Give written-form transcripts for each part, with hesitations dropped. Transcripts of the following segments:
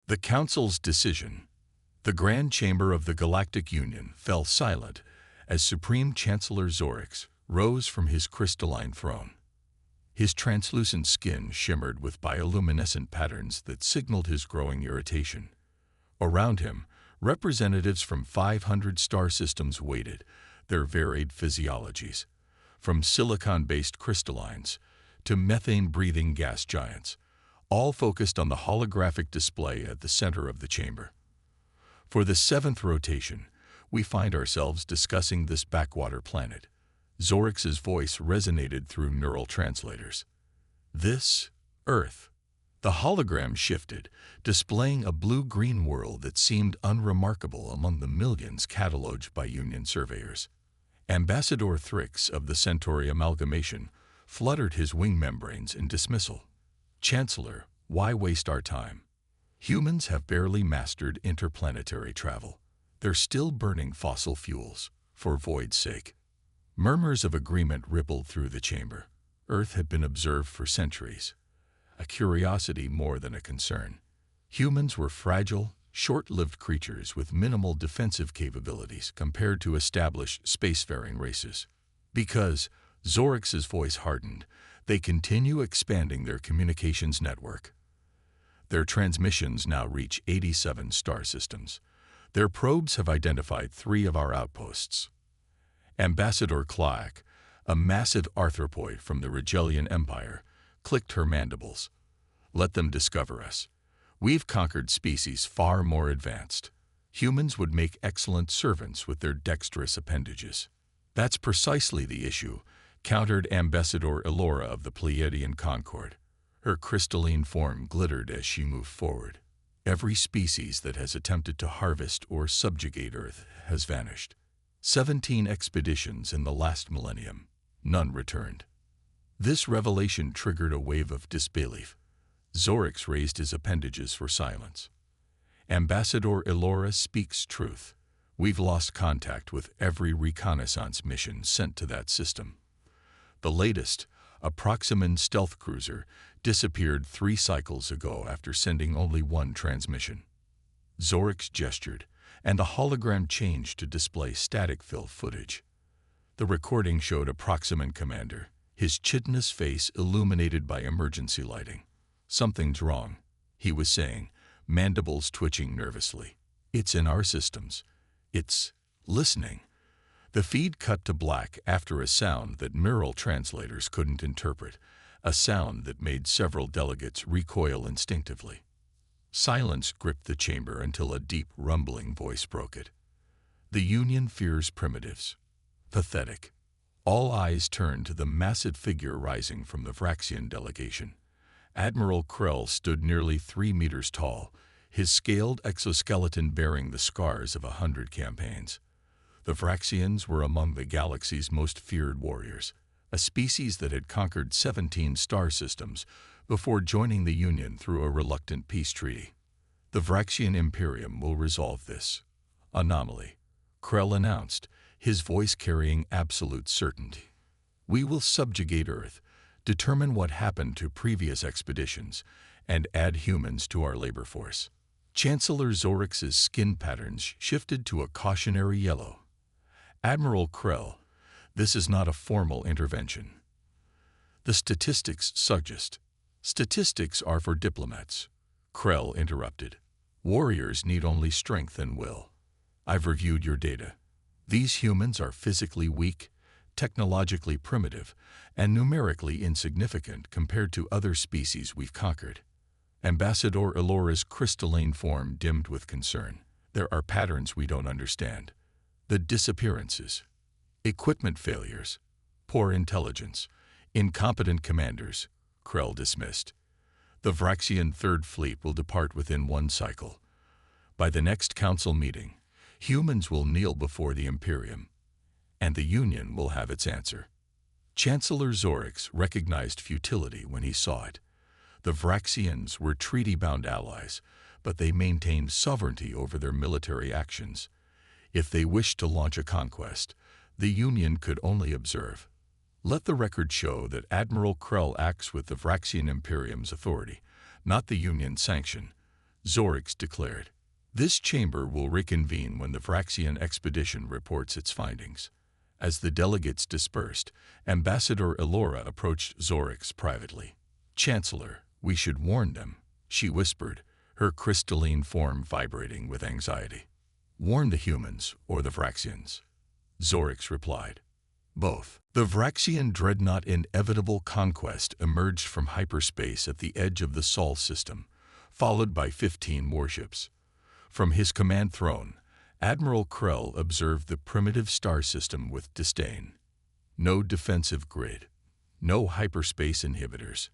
The Council's decision. The Grand Chamber of the Galactic Union fell silent as Supreme Chancellor Zorix rose from his crystalline throne. His translucent skin shimmered with bioluminescent patterns that signaled his growing irritation. Around him, representatives from 500 star systems waited, their varied physiologies, from silicon-based crystallines to methane-breathing gas giants, all focused on the holographic display at the center of the chamber. For the 7th rotation, we find ourselves discussing this backwater planet. Zorix's voice resonated through neural translators. This, Earth. The hologram shifted, displaying a blue-green world that seemed unremarkable among the millions catalogued by Union surveyors. Ambassador Thrix of the Centauri Amalgamation fluttered his wing membranes in dismissal. Chancellor, why waste our time? Humans have barely mastered interplanetary travel. They're still burning fossil fuels, for void's sake. Murmurs of agreement rippled through the chamber. Earth had been observed for centuries, a curiosity more than a concern. Humans were fragile, short-lived creatures with minimal defensive capabilities compared to established spacefaring races. Because, Zorix's voice hardened, they continue expanding their communications network. Their transmissions now reach 87 star systems. Their probes have identified 3 of our outposts. Ambassador Klaak, a massive arthropoid from the Rigelian Empire, clicked her mandibles. Let them discover us. We've conquered species far more advanced. Humans would make excellent servants with their dexterous appendages. That's precisely the issue, countered Ambassador Elora of the Pleiadian Concord. Her crystalline form glittered as she moved forward. Every species that has attempted to harvest or subjugate Earth has vanished. 17 expeditions in the last millennium. None returned. This revelation triggered a wave of disbelief. Zorix raised his appendages for silence. Ambassador Elora speaks truth. We've lost contact with every reconnaissance mission sent to that system. The latest, a Proximan stealth cruiser, disappeared 3 cycles ago after sending only 1 transmission. Zorix gestured, and the hologram changed to display static fill footage. The recording showed a Proximan commander, his chitinous face illuminated by emergency lighting. Something's wrong, he was saying, mandibles twitching nervously. It's in our systems. It's listening. The feed cut to black after a sound that neural translators couldn't interpret, a sound that made several delegates recoil instinctively. Silence gripped the chamber until a deep, rumbling voice broke it. The Union fears primitives. Pathetic. All eyes turned to the massive figure rising from the Vraxian delegation. Admiral Krell stood nearly 3 meters tall, his scaled exoskeleton bearing the scars of 100 campaigns. The Vraxians were among the galaxy's most feared warriors, a species that had conquered 17 star systems before joining the Union through a reluctant peace treaty. The Vraxian Imperium will resolve this anomaly, Krell announced, his voice carrying absolute certainty. We will subjugate Earth, determine what happened to previous expeditions, and add humans to our labor force. Chancellor Zorix's skin patterns shifted to a cautionary yellow. Admiral Krell, this is not a formal intervention. The statistics suggest. Statistics are for diplomats. Krell interrupted. Warriors need only strength and will. I've reviewed your data. These humans are physically weak, technologically primitive, and numerically insignificant compared to other species we've conquered. Ambassador Elora's crystalline form dimmed with concern. There are patterns we don't understand. The disappearances, equipment failures, poor intelligence, incompetent commanders, Krell dismissed. The Vraxian Third Fleet will depart within 1 cycle. By the next council meeting, humans will kneel before the Imperium, and the Union will have its answer. Chancellor Zorix recognized futility when he saw it. The Vraxians were treaty-bound allies, but they maintained sovereignty over their military actions. If they wished to launch a conquest, the Union could only observe. Let the record show that Admiral Krell acts with the Vraxian Imperium's authority, not the Union's sanction. Zorix declared. This chamber will reconvene when the Vraxian expedition reports its findings. As the delegates dispersed, Ambassador Elora approached Zorix privately. Chancellor, we should warn them, she whispered, her crystalline form vibrating with anxiety. Warn the humans or the Vraxians, Zorix replied. Both. The Vraxian dreadnought Inevitable Conquest emerged from hyperspace at the edge of the Sol system, followed by 15 warships. From his command throne, Admiral Krell observed the primitive star system with disdain. No defensive grid, no hyperspace inhibitors,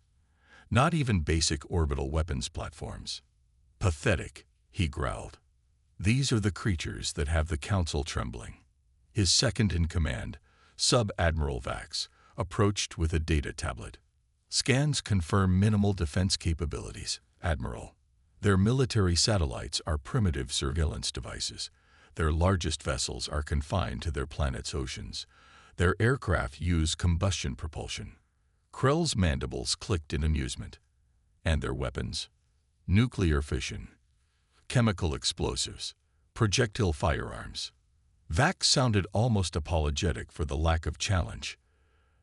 not even basic orbital weapons platforms. Pathetic, he growled. These are the creatures that have the Council trembling. His second-in-command, Sub-Admiral Vax, approached with a data tablet. Scans confirm minimal defense capabilities, Admiral. Their military satellites are primitive surveillance devices. Their largest vessels are confined to their planet's oceans. Their aircraft use combustion propulsion. Krell's mandibles clicked in amusement. And their weapons? Nuclear fission, chemical explosives, projectile firearms. Vax sounded almost apologetic for the lack of challenge.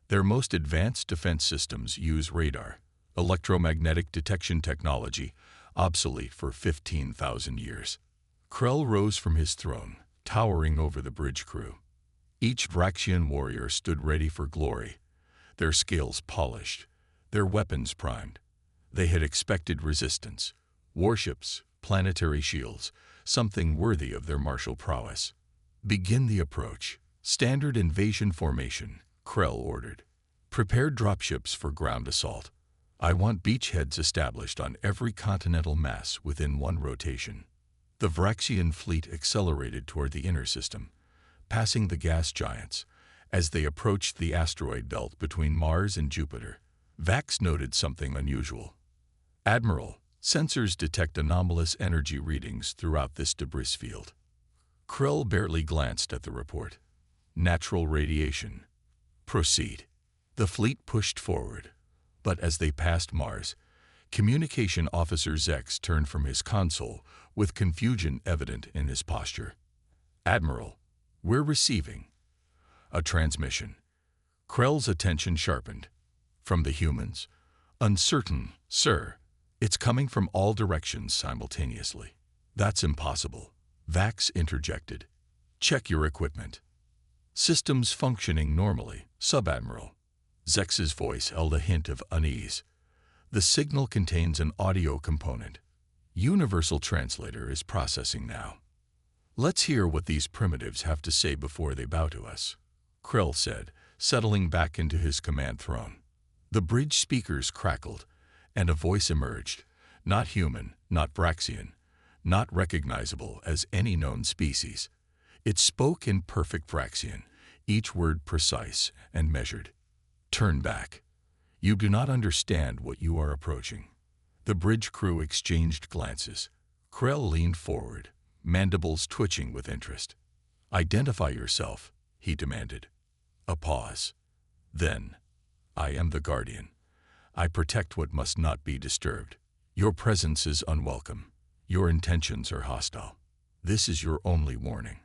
Their most advanced defense systems use radar, electromagnetic detection technology, obsolete for 15,000 years. Krell rose from his throne, towering over the bridge crew. Each Vraxian warrior stood ready for glory, their scales polished, their weapons primed. They had expected resistance, warships, planetary shields, something worthy of their martial prowess. Begin the approach. Standard invasion formation, Krell ordered. Prepare dropships for ground assault. I want beachheads established on every continental mass within one rotation. The Vraxian fleet accelerated toward the inner system, passing the gas giants. As they approached the asteroid belt between Mars and Jupiter, Vax noted something unusual. Admiral, sensors detect anomalous energy readings throughout this debris field. Krell barely glanced at the report. Natural radiation. Proceed. The fleet pushed forward, but as they passed Mars, Communication Officer Zex turned from his console with confusion evident in his posture. Admiral, we're receiving a transmission. Krell's attention sharpened. From the humans? Uncertain, sir. It's coming from all directions simultaneously. That's impossible. Vax interjected. Check your equipment. Systems functioning normally, Sub-Admiral. Zex's voice held a hint of unease. The signal contains an audio component. Universal Translator is processing now. Let's hear what these primitives have to say before they bow to us, Krell said, settling back into his command throne. The bridge speakers crackled, and a voice emerged, not human, not Vraxian, not recognizable as any known species. It spoke in perfect Vraxian, each word precise and measured. Turn back. You do not understand what you are approaching. The bridge crew exchanged glances. Krell leaned forward, mandibles twitching with interest. Identify yourself, he demanded. A pause. Then, I am the Guardian. I protect what must not be disturbed. Your presence is unwelcome. Your intentions are hostile. This is your only warning.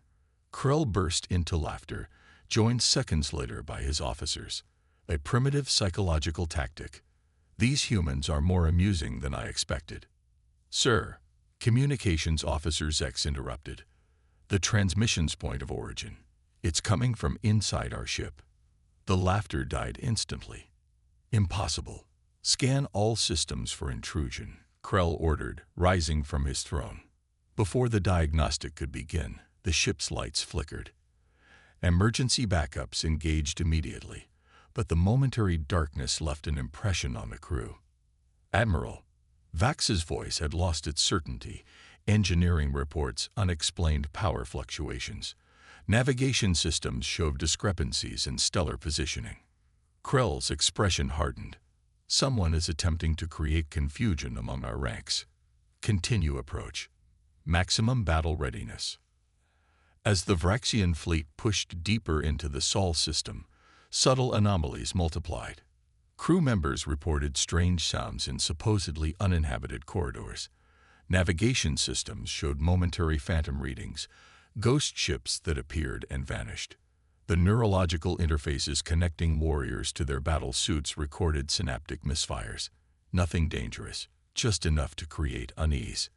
Krell burst into laughter, joined seconds later by his officers. A primitive psychological tactic. These humans are more amusing than I expected. Sir, Communications Officer Zex interrupted. The transmission's point of origin. It's coming from inside our ship. The laughter died instantly. Impossible. Scan all systems for intrusion, Krell ordered, rising from his throne. Before the diagnostic could begin, the ship's lights flickered. Emergency backups engaged immediately, but the momentary darkness left an impression on the crew. Admiral, Vax's voice had lost its certainty. Engineering reports unexplained power fluctuations. Navigation systems showed discrepancies in stellar positioning. Krell's expression hardened. Someone is attempting to create confusion among our ranks. Continue approach. Maximum battle readiness. As the Vraxian fleet pushed deeper into the Sol system, subtle anomalies multiplied. Crew members reported strange sounds in supposedly uninhabited corridors. Navigation systems showed momentary phantom readings, ghost ships that appeared and vanished. The neurological interfaces connecting warriors to their battle suits recorded synaptic misfires. Nothing dangerous, just enough to create unease.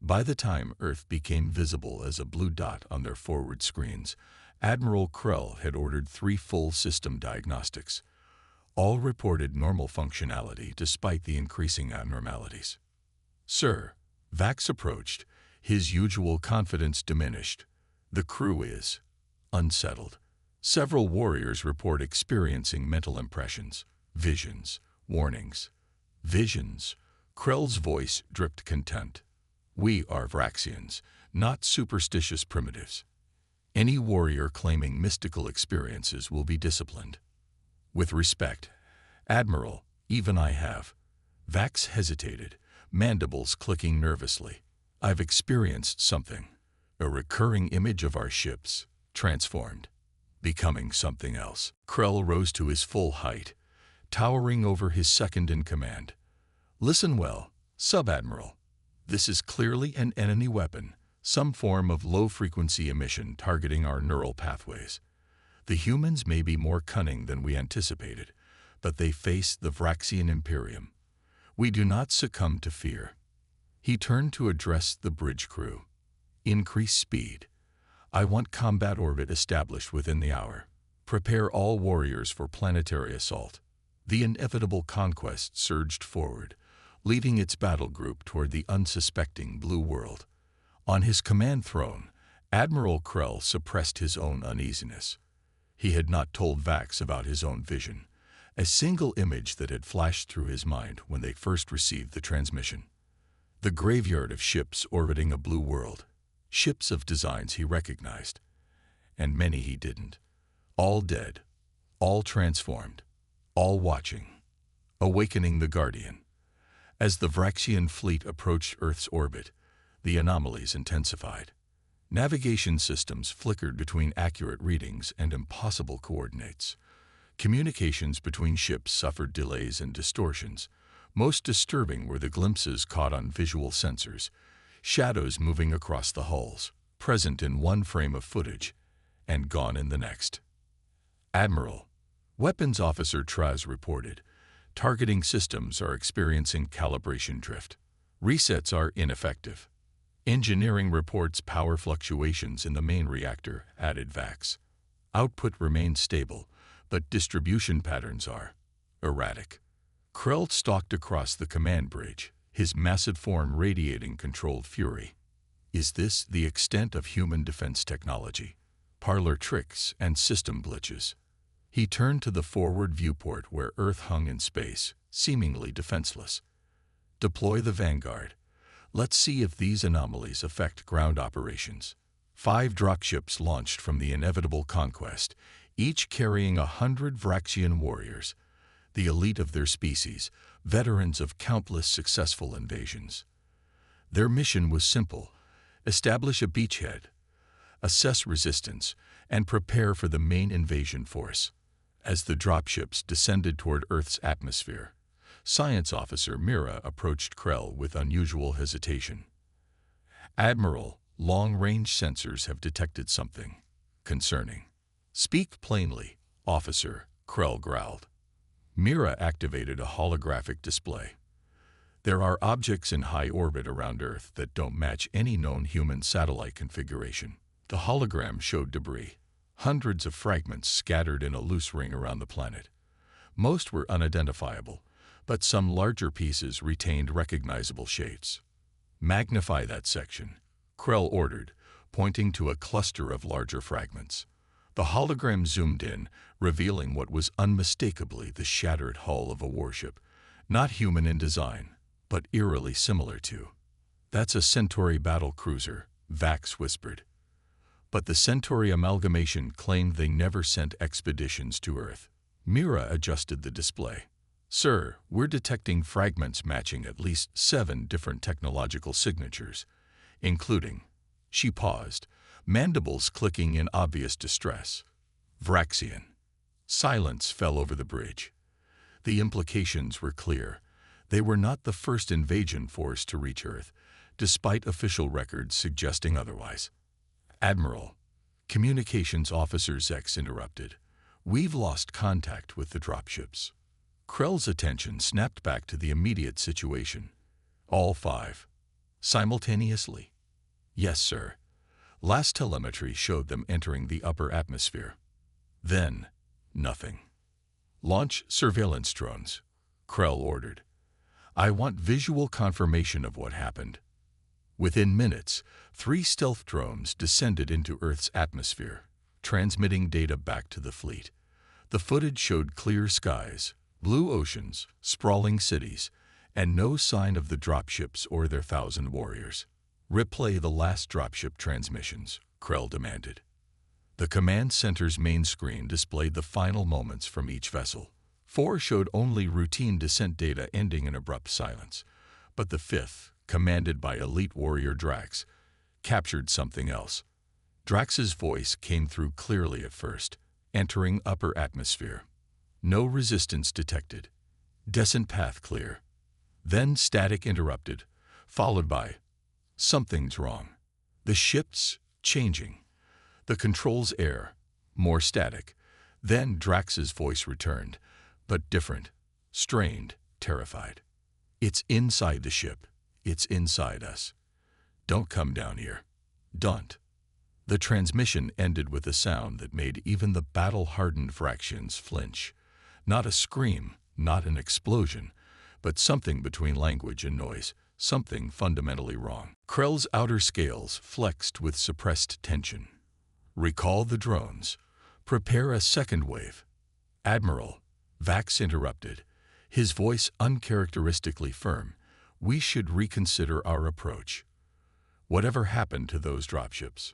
By the time Earth became visible as a blue dot on their forward screens, Admiral Krell had ordered 3 full system diagnostics. All reported normal functionality despite the increasing abnormalities. "Sir," Vax approached, his usual confidence diminished. "The crew is unsettled. Several warriors report experiencing mental impressions, visions, warnings." "Visions?" Krell's voice dripped contempt. "We are Vraxians, not superstitious primitives. Any warrior claiming mystical experiences will be disciplined." "With respect, Admiral, even I have." Vax hesitated, mandibles clicking nervously. "I've experienced something. A recurring image of our ships, transformed, becoming something else." Krell rose to his full height, towering over his second-in-command. "Listen well, Sub-Admiral. This is clearly an enemy weapon, some form of low-frequency emission targeting our neural pathways. The humans may be more cunning than we anticipated, but they face the Vraxian Imperium. We do not succumb to fear." He turned to address the bridge crew. "Increase speed. I want combat orbit established within the hour. Prepare all warriors for planetary assault." The inevitable conquest surged forward, leading its battle group toward the unsuspecting blue world. On his command throne, Admiral Krell suppressed his own uneasiness. He had not told Vax about his own vision, a single image that had flashed through his mind when they first received the transmission. The graveyard of ships orbiting a blue world, ships of designs he recognized, and many he didn't. All dead, all transformed, all watching, awakening the Guardian. As the Vraxian fleet approached Earth's orbit, the anomalies intensified. Navigation systems flickered between accurate readings and impossible coordinates. Communications between ships suffered delays and distortions. Most disturbing were the glimpses caught on visual sensors, shadows moving across the hulls, present in one frame of footage and gone in the next. "Admiral," Weapons Officer Traz reported, "targeting systems are experiencing calibration drift. Resets are ineffective." "Engineering reports power fluctuations in the main reactor," added Vax. "Output remains stable, but distribution patterns are erratic." Krell stalked across the command bridge, his massive form radiating controlled fury. Is this the extent of human defense technology? Parlor tricks and system glitches? He turned to the forward viewport where Earth hung in space, seemingly defenseless. "Deploy the Vanguard. Let's see if these anomalies affect ground operations." 5 dropships launched from the inevitable conquest, each carrying 100 Vraxian warriors, the elite of their species, veterans of countless successful invasions. Their mission was simple: establish a beachhead, assess resistance, and prepare for the main invasion force. As the dropships descended toward Earth's atmosphere, Science Officer Mira approached Krell with unusual hesitation. "Admiral, long-range sensors have detected something concerning." "Speak plainly, Officer," Krell growled. Mira activated a holographic display. "There are objects in high orbit around Earth that don't match any known human satellite configuration." The hologram showed debris, hundreds of fragments scattered in a loose ring around the planet. Most were unidentifiable, but some larger pieces retained recognizable shapes. "Magnify that section," Krell ordered, pointing to a cluster of larger fragments. The hologram zoomed in, revealing what was unmistakably the shattered hull of a warship, not human in design, but eerily similar to. "That's a Centauri battle cruiser," Vax whispered. But the Centauri amalgamation claimed they never sent expeditions to Earth. Mira adjusted the display. "Sir, we're detecting fragments matching at least 7 different technological signatures, including..." She paused, mandibles clicking in obvious distress. "Vraxian." Silence fell over the bridge. The implications were clear. They were not the first invasion force to reach Earth. despite official records suggesting otherwise. Admiral, Communications Officer Zex interrupted. We've lost contact with the dropships. Krell's attention snapped back to the immediate situation. All 5. Simultaneously? Yes, sir. Last telemetry showed them entering the upper atmosphere. Then, nothing. Launch surveillance drones, Krell ordered. I want visual confirmation of what happened. Within minutes, 3 stealth drones descended into Earth's atmosphere, transmitting data back to the fleet. The footage showed clear skies, blue oceans, sprawling cities, and no sign of the dropships or their 1,000 warriors. Replay the last dropship transmissions, Krell demanded. The command center's main screen displayed the final moments from each vessel. 4 showed only routine descent data ending in abrupt silence, but the 5th, commanded by elite warrior Drax, captured something else. Drax's voice came through clearly at first, entering upper atmosphere. No resistance detected. Descent path clear. Then static interrupted, followed by, something's wrong. The ship's changing. The controls air, more static. Then Drax's voice returned, but different, strained, terrified. It's inside the ship. It's inside us. Don't come down here. Don't. The transmission ended with a sound that made even the battle-hardened Vraxians flinch. Not a scream, not an explosion, but something between language and noise, something fundamentally wrong. Krell's outer scales flexed with suppressed tension. Recall the drones. Prepare a second wave. Admiral, Vax interrupted, his voice uncharacteristically firm. We should reconsider our approach. Whatever happened to those dropships?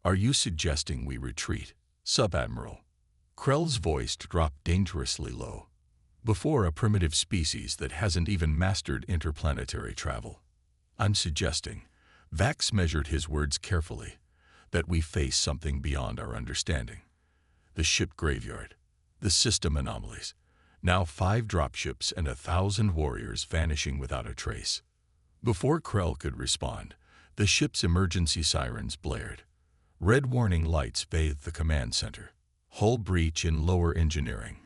Are you suggesting we retreat, Sub-Admiral? Krell's voice dropped dangerously low. Before a primitive species that hasn't even mastered interplanetary travel. I'm suggesting, Vax measured his words carefully, that we face something beyond our understanding. The ship graveyard, the system anomalies, now 5 dropships and 1,000 warriors vanishing without a trace. Before Krell could respond, the ship's emergency sirens blared. Red warning lights bathed the command center. Hull breach in lower engineering.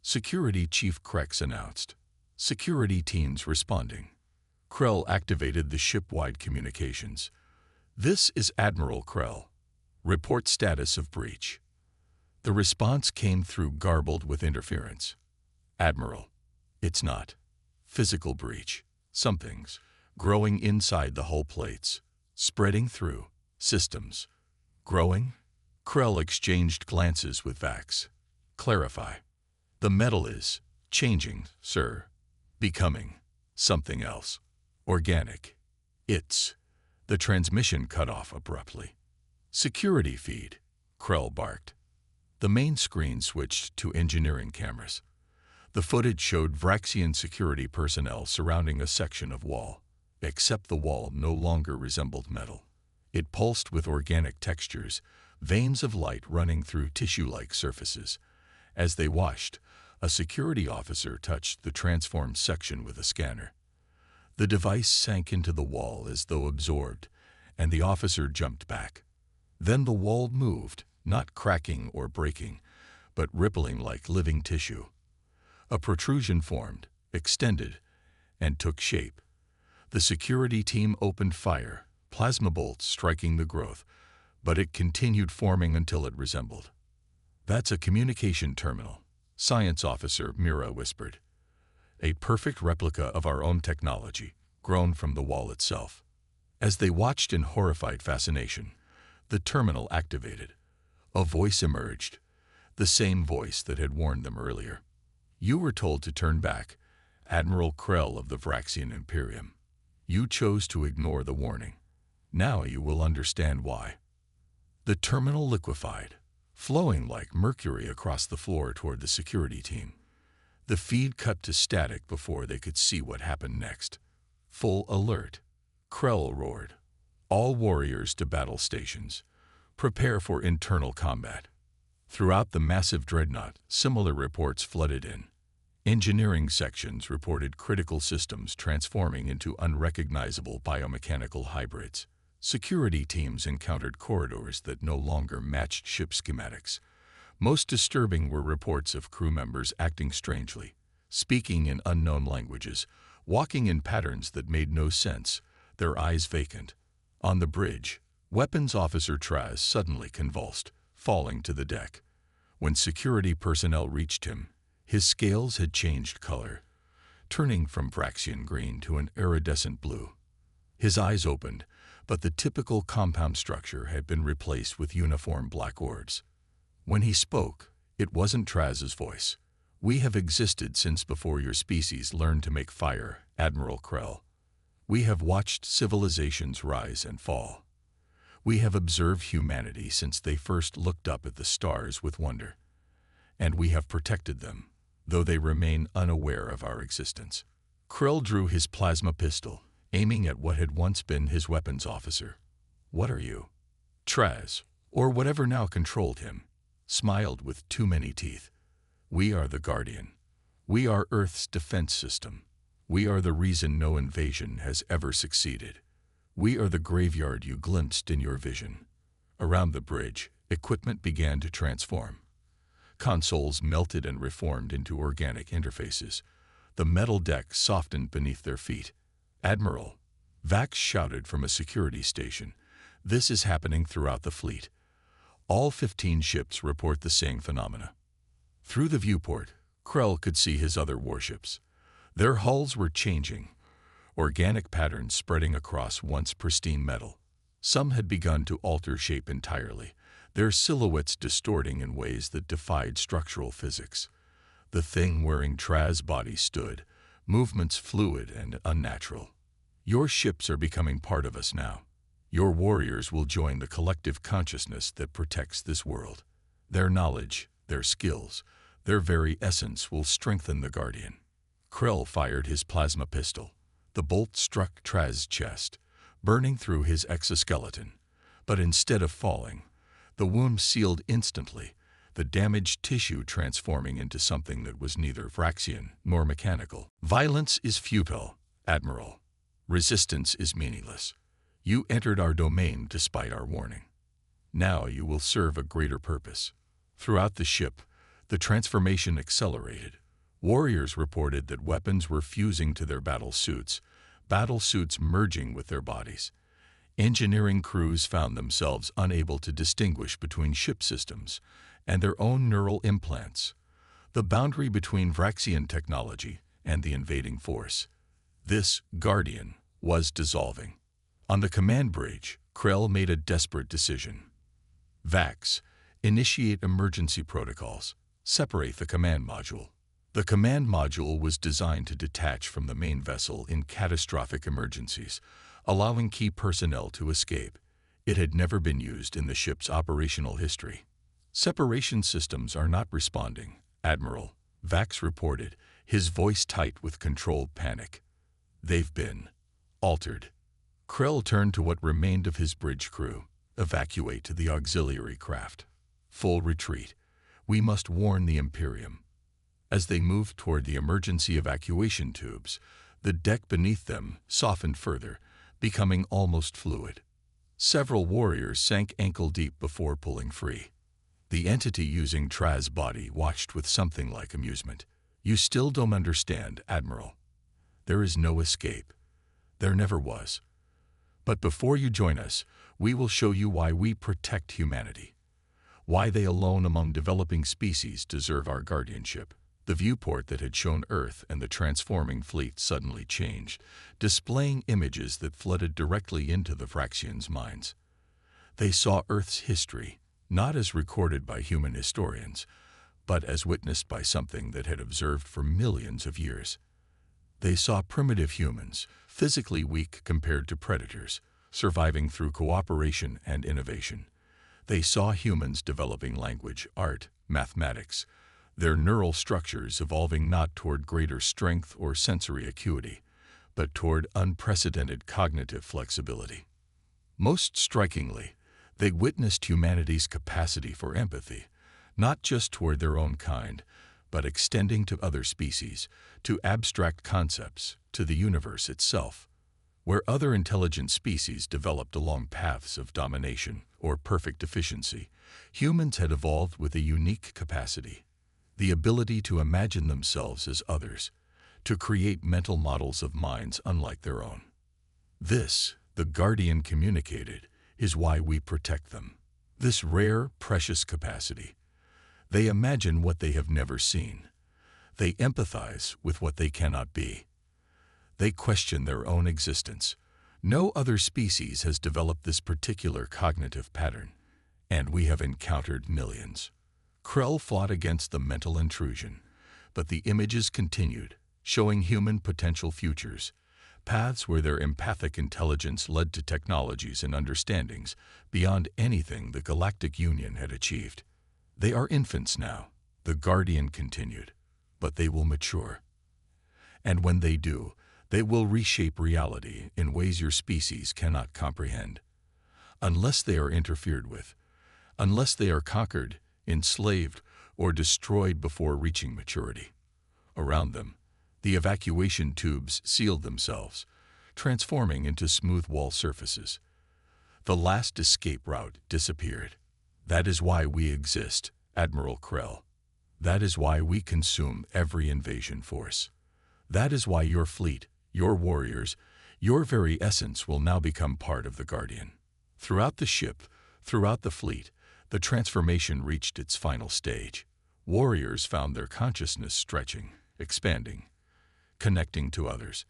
Security Chief Krex announced. Security teams responding. Krell activated the ship-wide communications. This is Admiral Krell. Report status of breach. The response came through garbled with interference. Admiral, it's not. Physical breach. Something's growing inside the hull plates. Spreading through. Systems. Growing? Krell exchanged glances with Vax. Clarify. The metal is changing, sir. Becoming something else. Organic. It's. The transmission cut off abruptly. Security feed, Krell barked. The main screen switched to engineering cameras. The footage showed Vraxian security personnel surrounding a section of wall, except the wall no longer resembled metal. It pulsed with organic textures, veins of light running through tissue-like surfaces. As they watched, a security officer touched the transformed section with a scanner. The device sank into the wall as though absorbed, and the officer jumped back. Then the wall moved, not cracking or breaking, but rippling like living tissue. A protrusion formed, extended, and took shape. The security team opened fire, plasma bolts striking the growth, but it continued forming until it resembled. That's a communication terminal, Science Officer Mira whispered. A perfect replica of our own technology, grown from the wall itself. As they watched in horrified fascination, the terminal activated. A voice emerged, the same voice that had warned them earlier. You were told to turn back, Admiral Krell of the Vraxian Imperium. You chose to ignore the warning. Now you will understand why. The terminal liquefied, flowing like mercury across the floor toward the security team. The feed cut to static before they could see what happened next. Full alert. Krell roared. All warriors to battle stations. Prepare for internal combat. Throughout the massive dreadnought, similar reports flooded in. Engineering sections reported critical systems transforming into unrecognizable biomechanical hybrids. Security teams encountered corridors that no longer matched ship schematics. Most disturbing were reports of crew members acting strangely, speaking in unknown languages, walking in patterns that made no sense, their eyes vacant. On the bridge, Weapons Officer Traz suddenly convulsed, falling to the deck. When security personnel reached him, his scales had changed color, turning from Vraxian green to an iridescent blue. His eyes opened, but the typical compound structure had been replaced with uniform black orbs. When he spoke, it wasn't Traz's voice. "We have existed since before your species learned to make fire, Admiral Krell. We have watched civilizations rise and fall. We have observed humanity since they first looked up at the stars with wonder. And we have protected them, though they remain unaware of our existence." Krell drew his plasma pistol, aiming at what had once been his weapons officer. "What are you?" Traz, or whatever now controlled him, smiled with too many teeth. "We are the Guardian. We are Earth's defense system. We are the reason no invasion has ever succeeded. We are the graveyard you glimpsed in your vision." Around the bridge, equipment began to transform. Consoles melted and reformed into organic interfaces. The metal deck softened beneath their feet. "Admiral," Vax shouted from a security station, "this is happening throughout the fleet. All 15 ships report the same phenomena." Through the viewport, Krell could see his other warships. Their hulls were changing, organic patterns spreading across once pristine metal. Some had begun to alter shape entirely, their silhouettes distorting in ways that defied structural physics. The thing wearing Traz's body stood, movements fluid and unnatural. "Your ships are becoming part of us now. Your warriors will join the collective consciousness that protects this world. Their knowledge, their skills, their very essence will strengthen the Guardian." Krell fired his plasma pistol. The bolt struck Traz's chest, burning through his exoskeleton. But instead of falling, the wound sealed instantly, the damaged tissue transforming into something that was neither Vraxian nor mechanical. "Violence is futile, Admiral. Resistance is meaningless. You entered our domain despite our warning. Now you will serve a greater purpose." Throughout the ship, the transformation accelerated. Warriors reported that weapons were fusing to their battle suits merging with their bodies. Engineering crews found themselves unable to distinguish between ship systems and their own neural implants. The boundary between Vraxian technology and the invading force, this Guardian, was dissolving. On the command bridge, Krell made a desperate decision. "Vax, initiate emergency protocols. Separate the command module." The command module was designed to detach from the main vessel in catastrophic emergencies, allowing key personnel to escape. It had never been used in the ship's operational history. "Separation systems are not responding, Admiral," Vax reported, his voice tight with controlled panic. "They've been altered." Krell turned to what remained of his bridge crew. "Evacuate to the auxiliary craft. Full retreat. We must warn the Imperium." As they moved toward the emergency evacuation tubes, the deck beneath them softened further, becoming almost fluid. Several warriors sank ankle-deep before pulling free. The entity using Traz's body watched with something like amusement. "You still don't understand, Admiral. There is no escape. There never was. But before you join us, we will show you why we protect humanity. Why they alone among developing species deserve our guardianship." The viewport that had shown Earth and the transforming fleet suddenly changed, displaying images that flooded directly into the Vraxians' minds. They saw Earth's history, not as recorded by human historians, but as witnessed by something that had observed for millions of years. They saw primitive humans, physically weak compared to predators, surviving through cooperation and innovation. They saw humans developing language, art, mathematics, their neural structures evolving not toward greater strength or sensory acuity, but toward unprecedented cognitive flexibility. Most strikingly, they witnessed humanity's capacity for empathy, not just toward their own kind, but extending to other species, to abstract concepts, to the universe itself. Where other intelligent species developed along paths of domination or perfect efficiency, humans had evolved with a unique capacity, the ability to imagine themselves as others, to create mental models of minds unlike their own. This, the Guardian communicated, is why we protect them. This rare, precious capacity. They imagine what they have never seen. They empathize with what they cannot be. They question their own existence. No other species has developed this particular cognitive pattern, and we have encountered millions. Krell fought against the mental intrusion, but the images continued, showing human potential futures, paths where their empathic intelligence led to technologies and understandings beyond anything the Galactic Union had achieved. They are infants now, the Guardian continued, but they will mature. And when they do, they will reshape reality in ways your species cannot comprehend. Unless they are interfered with, unless they are conquered, enslaved, or destroyed before reaching maturity. Around them, the evacuation tubes sealed themselves, transforming into smooth wall surfaces. The last escape route disappeared. That is why we exist, Admiral Krell. That is why we consume every invasion force. That is why your fleet, your warriors, your very essence will now become part of the Guardian. Throughout the ship, throughout the fleet, the transformation reached its final stage. Warriors found their consciousness stretching, expanding, connecting to others.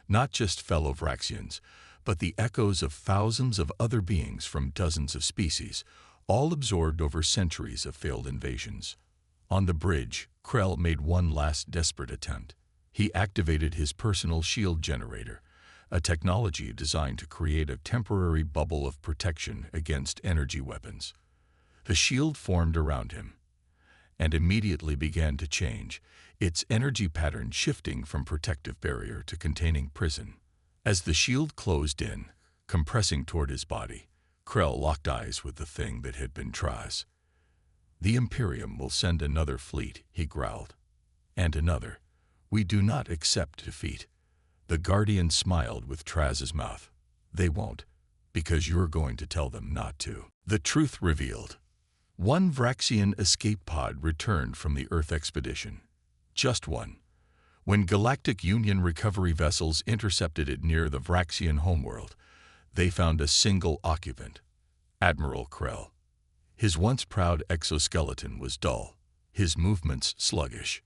Not just fellow Vraxians, but the echoes of thousands of other beings from dozens of species, all absorbed over centuries of failed invasions. On the bridge, Krell made one last desperate attempt. He activated his personal shield generator, a technology designed to create a temporary bubble of protection against energy weapons. The shield formed around him and immediately began to change, its energy pattern shifting from protective barrier to containing prison. As the shield closed in, compressing toward his body, Krell locked eyes with the thing that had been Traz. "The Imperium will send another fleet," he growled. "And another. We do not accept defeat." The Guardian smiled with Traz's mouth. "They won't, because you're going to tell them not to." The truth revealed. One Vraxian escape pod returned from the Earth expedition. Just one. When Galactic Union recovery vessels intercepted it near the Vraxian homeworld, they found a single occupant, Admiral Krell. His once proud exoskeleton was dull, his movements sluggish.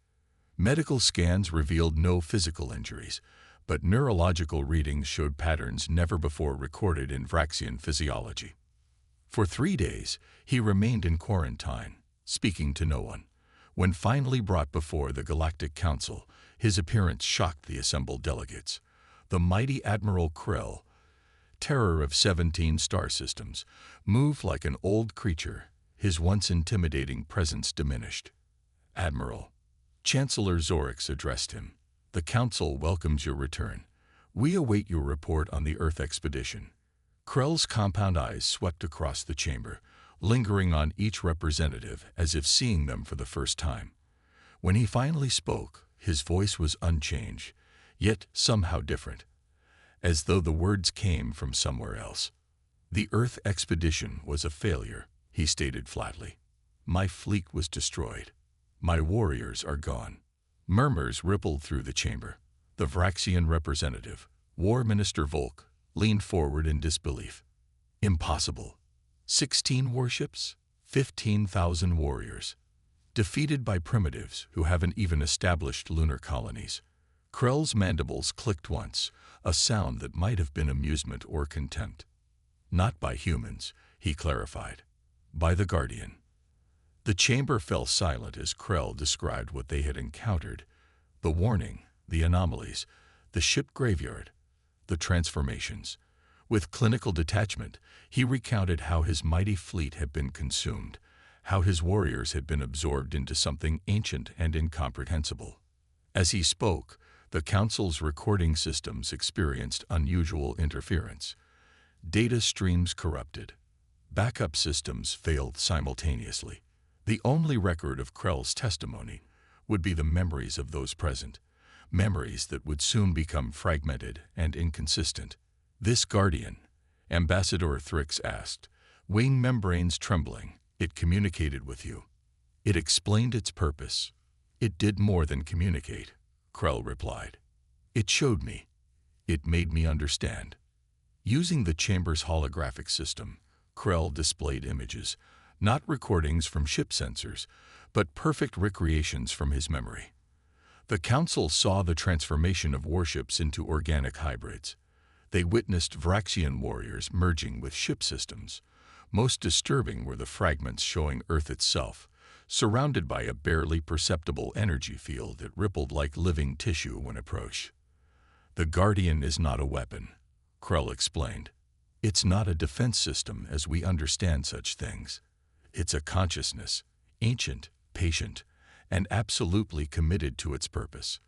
Medical scans revealed no physical injuries, but neurological readings showed patterns never before recorded in Vraxian physiology. For 3 days, he remained in quarantine, speaking to no one. When finally brought before the Galactic Council, his appearance shocked the assembled delegates. The mighty Admiral Krell, terror of 17 star systems, moved like an old creature, his once intimidating presence diminished. "Admiral," Chancellor Zorix addressed him, "the Council welcomes your return. We await your report on the Earth expedition." Krell's compound eyes swept across the chamber, lingering on each representative as if seeing them for the first time. When he finally spoke, his voice was unchanged, yet somehow different, as though the words came from somewhere else. "The Earth expedition was a failure," he stated flatly. "My fleet was destroyed. My warriors are gone." Murmurs rippled through the chamber. The Vraxian representative, War Minister Volk, leaned forward in disbelief. "Impossible. 16 warships, 15,000 warriors, defeated by primitives who haven't even established lunar colonies." Krell's mandibles clicked once, a sound that might have been amusement or contempt. "Not by humans," he clarified. "By the Guardian." The chamber fell silent as Krell described what they had encountered: the warning, the anomalies, the ship graveyard, the transformations. With clinical detachment, he recounted how his mighty fleet had been consumed, how his warriors had been absorbed into something ancient and incomprehensible. As he spoke, the Council's recording systems experienced unusual interference. Data streams corrupted. Backup systems failed simultaneously. The only record of Krell's testimony would be the memories of those present, memories that would soon become fragmented and inconsistent. This guardian, Ambassador Thrix asked, wing membranes trembling, it communicated with you. It explained its purpose. It did more than communicate, Krell replied. It showed me. It made me understand. Using the chamber's holographic system, Krell displayed images, not recordings from ship sensors, but perfect recreations from his memory. The Council saw the transformation of warships into organic hybrids. They witnessed Vraxian warriors merging with ship systems. Most disturbing were the fragments showing Earth itself, surrounded by a barely perceptible energy field that rippled like living tissue when approached. The Guardian is not a weapon, Krell explained. It's not a defense system as we understand such things. It's a consciousness, ancient, patient, and absolutely committed to its purpose,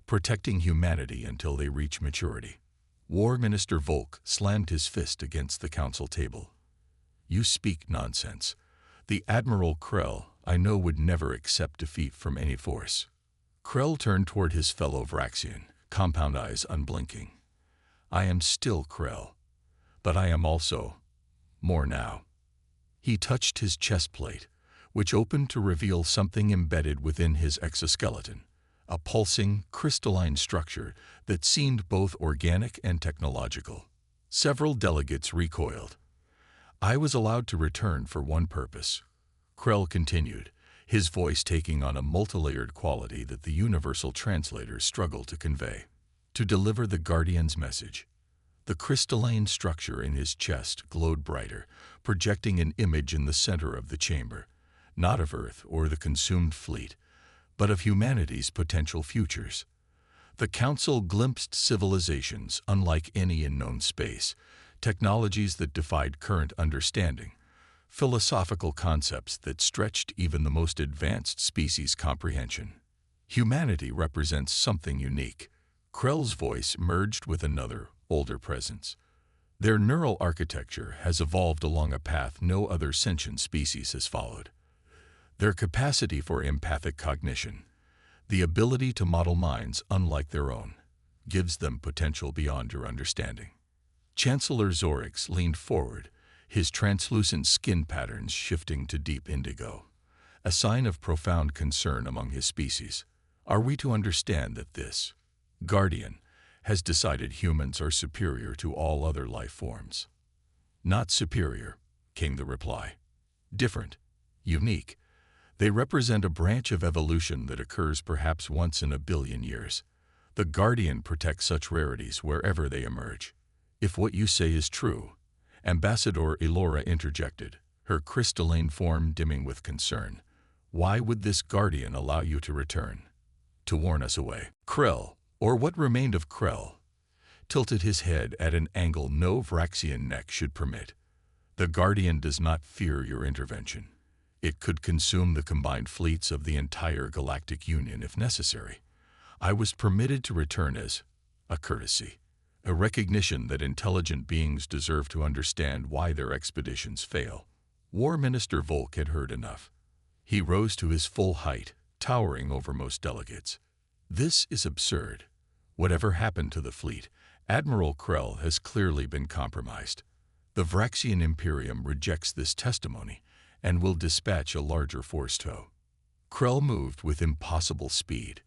protecting humanity until they reach maturity. War Minister Volk slammed his fist against the council table. You speak nonsense. The Admiral Krell, I know, would never accept defeat from any force. Krell turned toward his fellow Vraxian, compound eyes unblinking. I am still Krell, but I am also more now. He touched his chest plate, which opened to reveal something embedded within his exoskeleton, a pulsing, crystalline structure that seemed both organic and technological. Several delegates recoiled. I was allowed to return for one purpose, Krell continued, his voice taking on a multilayered quality that the universal translators struggled to convey. To deliver the Guardian's message. The crystalline structure in his chest glowed brighter, projecting an image in the center of the chamber, not of Earth or the consumed fleet, but of humanity's potential futures. The Council glimpsed civilizations unlike any in known space, technologies that defied current understanding, philosophical concepts that stretched even the most advanced species' comprehension. Humanity represents something unique. Krell's voice merged with another, older presence. Their neural architecture has evolved along a path no other sentient species has followed. Their capacity for empathic cognition, the ability to model minds unlike their own, gives them potential beyond your understanding. Chancellor Zorix leaned forward, his translucent skin patterns shifting to deep indigo, a sign of profound concern among his species. Are we to understand that this Guardian has decided humans are superior to all other life forms? Not superior, came the reply. Different, unique. They represent a branch of evolution that occurs perhaps once in a billion years. The Guardian protects such rarities wherever they emerge. If what you say is true, Ambassador Elora interjected, her crystalline form dimming with concern, why would this Guardian allow you to return? To warn us away. Krell, or what remained of Krell, tilted his head at an angle no Vraxian neck should permit. The Guardian does not fear your intervention. It could consume the combined fleets of the entire Galactic Union if necessary. I was permitted to return as a courtesy, a recognition that intelligent beings deserve to understand why their expeditions fail. War Minister Volk had heard enough. He rose to his full height, towering over most delegates. This is absurd. Whatever happened to the fleet, Admiral Krell has clearly been compromised. The Vraxian Imperium rejects this testimony and will dispatch a larger force tow. Krell moved with impossible speed.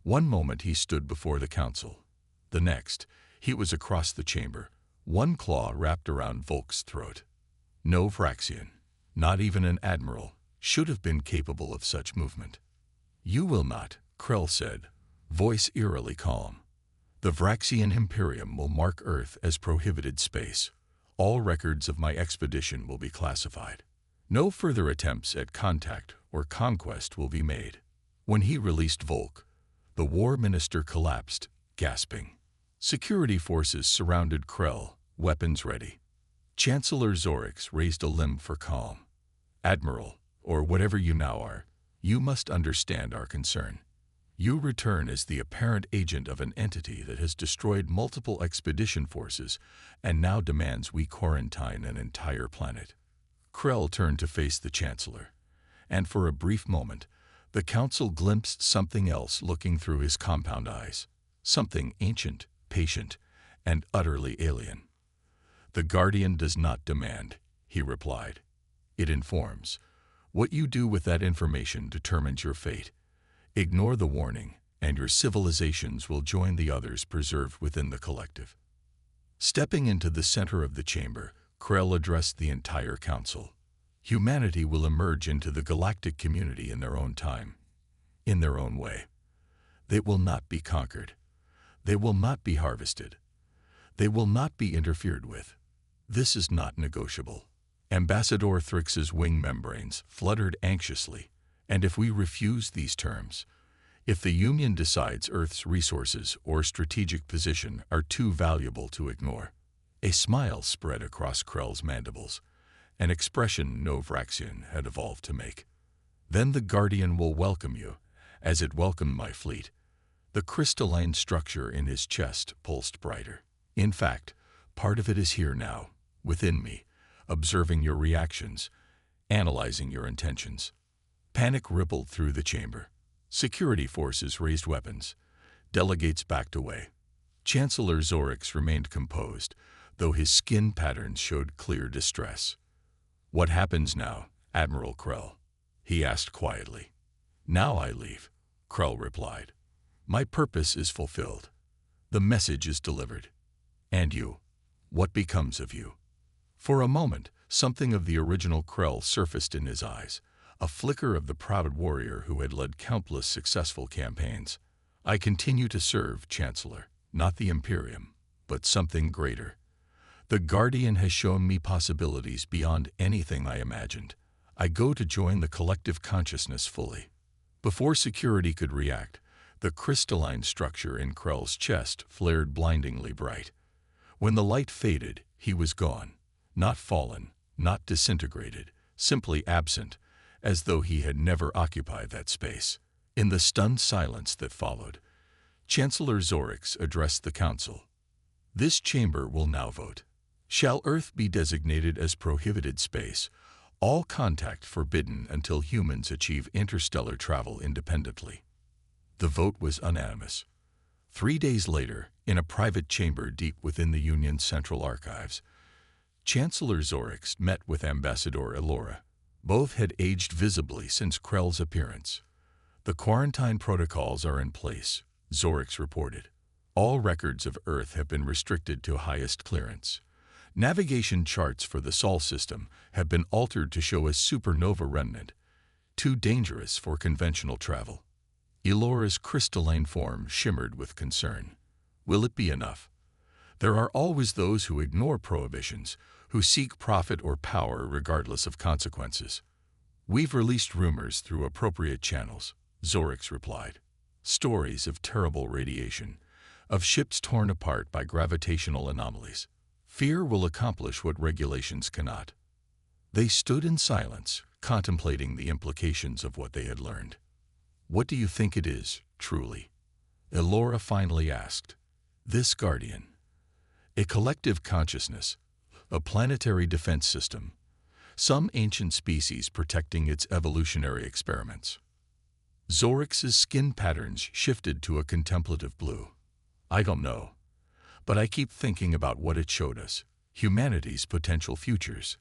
One moment he stood before the council. The next, he was across the chamber, one claw wrapped around Volk's throat. No Vraxian, not even an admiral, should have been capable of such movement. You will not, Krell said, voice eerily calm. The Vraxian Imperium will mark Earth as prohibited space. All records of my expedition will be classified. No further attempts at contact or conquest will be made. When he released Volk, the war minister collapsed, gasping. Security forces surrounded Krell, weapons ready. Chancellor Zorix raised a limb for calm. Admiral, or whatever you now are, you must understand our concern. You return as the apparent agent of an entity that has destroyed multiple expedition forces and now demands we quarantine an entire planet. Krell turned to face the Chancellor, and for a brief moment, The council glimpsed something else looking through his compound eyes, something ancient, patient, and utterly alien. "The Guardian does not demand," he replied. "It informs. What you do with that information determines your fate. Ignore the warning, and your civilizations will join the others preserved within the collective." Stepping into the center of the chamber, Krell addressed the entire council. "Humanity will emerge into the galactic community in their own time, in their own way. They will not be conquered. They will not be harvested. They will not be interfered with. This is not negotiable." Ambassador Thrix's wing membranes fluttered anxiously. "And if we refuse these terms, if the Union decides Earth's resources or strategic position are too valuable to ignore?" A smile spread across Krell's mandibles, an expression no Vraxian had evolved to make. "Then the Guardian will welcome you, as it welcomed my fleet." The crystalline structure in his chest pulsed brighter. "In fact, part of it is here now, within me, observing your reactions, analyzing your intentions." Panic rippled through the chamber. Security forces raised weapons. Delegates backed away. Chancellor Zorix remained composed, though his skin patterns showed clear distress. "What happens now, Admiral Krell?" he asked quietly. "Now I leave," Krell replied. "My purpose is fulfilled. The message is delivered. And you? What becomes of you?" For a moment, something of the original Krell surfaced in his eyes, a flicker of the proud warrior who had led countless successful campaigns. "I continue to serve, Chancellor, not the Imperium, but something greater. The Guardian has shown me possibilities beyond anything I imagined. I go to join the collective consciousness fully." Before security could react, the crystalline structure in Krell's chest flared blindingly bright. When the light faded, he was gone, not fallen, not disintegrated, simply absent, as though he had never occupied that space. In the stunned silence that followed, Chancellor Zorix addressed the council. "This chamber will now vote. Shall Earth be designated as prohibited space, all contact forbidden until humans achieve interstellar travel independently?" The vote was unanimous. 3 days later, in a private chamber deep within the Union's central archives, Chancellor Zorix met with Ambassador Elora. Both had aged visibly since Krell's appearance. "The quarantine protocols are in place," Zorix reported. "All records of Earth have been restricted to highest clearance. Navigation charts for the Sol system have been altered to show a supernova remnant, too dangerous for conventional travel." Elora's crystalline form shimmered with concern. "Will it be enough? There are always those who ignore prohibitions, who seek profit or power regardless of consequences." "We've released rumors through appropriate channels," Zorix replied. "Stories of terrible radiation, of ships torn apart by gravitational anomalies. Fear will accomplish what regulations cannot." They stood in silence, contemplating the implications of what they had learned. "What do you think it is, truly?" Elora finally asked. "This Guardian. A collective consciousness, a planetary defense system, some ancient species protecting its evolutionary experiments." Zorix's skin patterns shifted to a contemplative blue. "I don't know, but I keep thinking about what it showed us, humanity's potential futures,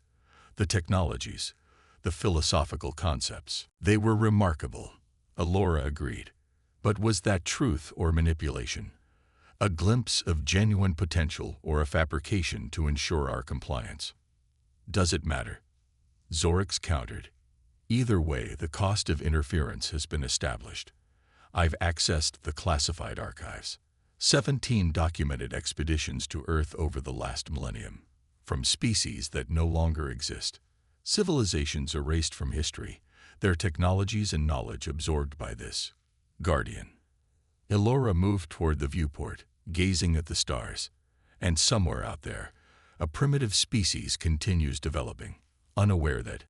the technologies, the philosophical concepts. They were remarkable," Elora agreed. "But was that truth or manipulation? A glimpse of genuine potential or a fabrication to ensure our compliance? Does it matter?" Zorix countered. "Either way, the cost of interference has been established. I've accessed the classified archives. 17 documented expeditions to Earth over the last millennium, from species that no longer exist. Civilizations erased from history, their technologies and knowledge absorbed by this Guardian." Elora moved toward the viewport, gazing at the stars. "And somewhere out there, a primitive species continues developing, unaware that